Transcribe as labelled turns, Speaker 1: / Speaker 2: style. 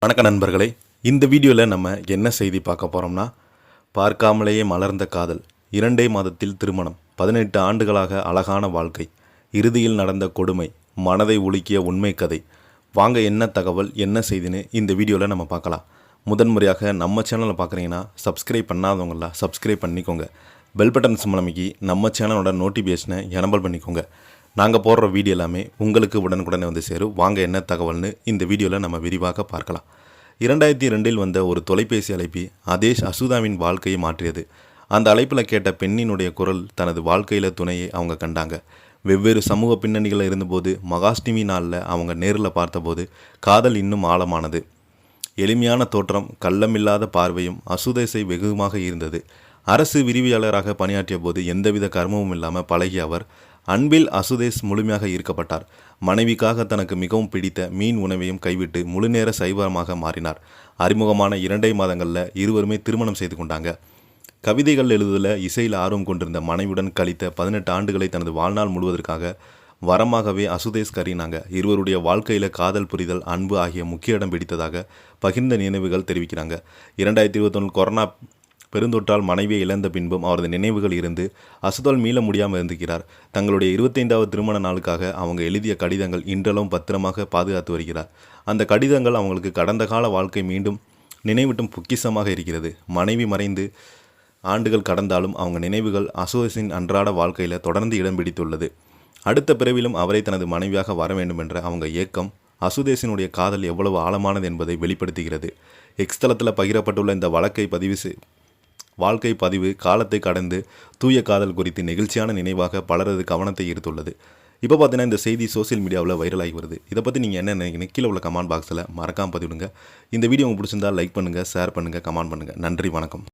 Speaker 1: வணக்க நண்பர்களே, இந்த வீடியோவில் நம்ம என்ன செய்தி பார்க்க போகிறோம்னா, பார்க்காமலேயே மலர்ந்த காதல், 2 மாதத்தில் திருமணம், 18 ஆண்டுகளாக அழகான வாழ்க்கை, இறுதியில் நடந்த கொடுமை, மனதை உலுக்கிய உண்மை கதை. வாங்க என்ன தகவல் என்ன செய்தின்னு இந்த வீடியோவில் நம்ம பார்க்கலாம். முதன்முறையாக நம்ம சேனலை பார்க்குறீங்கன்னா சப்ஸ்கிரைப் பண்ணாதவங்கள சப்ஸ்கிரைப் பண்ணிக்கோங்க. பெல் பட்டன் சிம்மலமைக்கி நம்ம சேனலோட நோட்டிஃபிகேஷனை எனபிள் பண்ணிக்கோங்க. நாங்கள் போடுற வீடியோ எல்லாமே உங்களுக்கு உடனுக்குடனே வந்து சேரும். வாங்க என்ன தகவல்னு இந்த வீடியோவில் நம்ம விரிவாக பார்க்கலாம். 2002 வந்த ஒரு தொலைபேசி அழைப்பு அதேஷ் அசுதாவின் வாழ்க்கையை மாற்றியது. அந்த அழைப்பில் கேட்ட பெண்ணினுடைய குரல் தனது வாழ்க்கையில் துணையை அவங்க கண்டாங்க. வெவ்வேறு சமூக பின்னணிகளில் இருந்தபோது மகாஷ்டமி நாளில் அவங்க நேரில் பார்த்தபோது காதல் இன்னும் ஆழமானது. எளிமையான தோற்றம், கள்ளமில்லாத பார்வையும் அசுதேஷை வெகுமாக இருந்தது. அரசு விரிவியாளராக பணியாற்றிய போது எந்தவித கர்மமும் இல்லாமல் பழகிய அவர் அன்பில் அசுதேஷ் முழுமையாக ஈர்க்கப்பட்டார். மனைவிக்காக தனக்கு மிகவும் பிடித்த மீன் உணவையும் கைவிட்டு முழுநேர சைவமாக மாறினார். அறிமுகமான 2 மாதங்களில் இருவருமே திருமணம் செய்து கொண்டாங்க. கவிதைகள் எழுதுதல இசையில் ஆர்வம் கொண்டிருந்த மனைவியுடன் கழித்த 18 ஆண்டுகளை தனது வாழ்நாள் முழுவதற்காக வரமாகவே அசுதேஷ் கருதினாங்க. இருவருடைய வாழ்க்கையில் காதல், புரிதல், அன்பு ஆகிய முக்கிய இடம் பிடித்ததாக பகிர்ந்த நினைவுகள் தெரிவிக்கிறாங்க. 2021 கொரோனா பெருந்தொற்றால் மனைவியை இழந்த பின்பும் அவரது நினைவுகள் இருந்து அசுதால் மீள முடியாமல் இருந்திருக்கிறார். தங்களுடைய 25வது திருமண நாளுக்காக அவங்க எழுதிய கடிதங்கள் இன்றளவும் பத்திரமாக பாதுகாத்து வருகிறார். அந்த கடிதங்கள் அவங்களுக்கு கடந்த கால வாழ்க்கை மீண்டும் நினைவூட்டும் பொக்கிஷமாக இருக்கிறது. மனைவி மறைந்து ஆண்டுகள் கடந்தாலும் அவங்க நினைவுகள் அசுதேஷின் அன்றாட வாழ்க்கையில் தொடர்ந்து இடம் பிடித்துள்ளது. அடுத்த பிறவிலும் அவரை தனது மனைவியாக வர வேண்டும் என்ற அவங்க ஏக்கம் அசுதேஷினுடைய காதல் எவ்வளவு ஆழமானது என்பதை வெளிப்படுத்துகிறது. எக்ஸ் தளத்தில் பகிரப்பட்டுள்ள இந்த வாழ்க்கை பதிவு காலத்தை கடந்து தூய காதல் குறித்து நெகிழ்ச்சியான நினைவாக பலரது கவனத்தை ஈர்த்துள்ளது. இப்போ பார்த்தீங்கன்னா இந்த செய்தி சோசியல் மீடியாவில் வைரலாகி வருது. இதை பற்றி நீங்கள் என்ன நினைக்கிறீங்க? கீழே உள்ள கமெண்ட் பாக்ஸில் மறக்காமல் பதிவிடுங்க. இந்த வீடியோ உங்களுக்கு பிடிச்சிருந்தால் லைக் பண்ணுங்கள், ஷேர் பண்ணுங்கள், கமெண்ட் பண்ணுங்கள். நன்றி, வணக்கம்.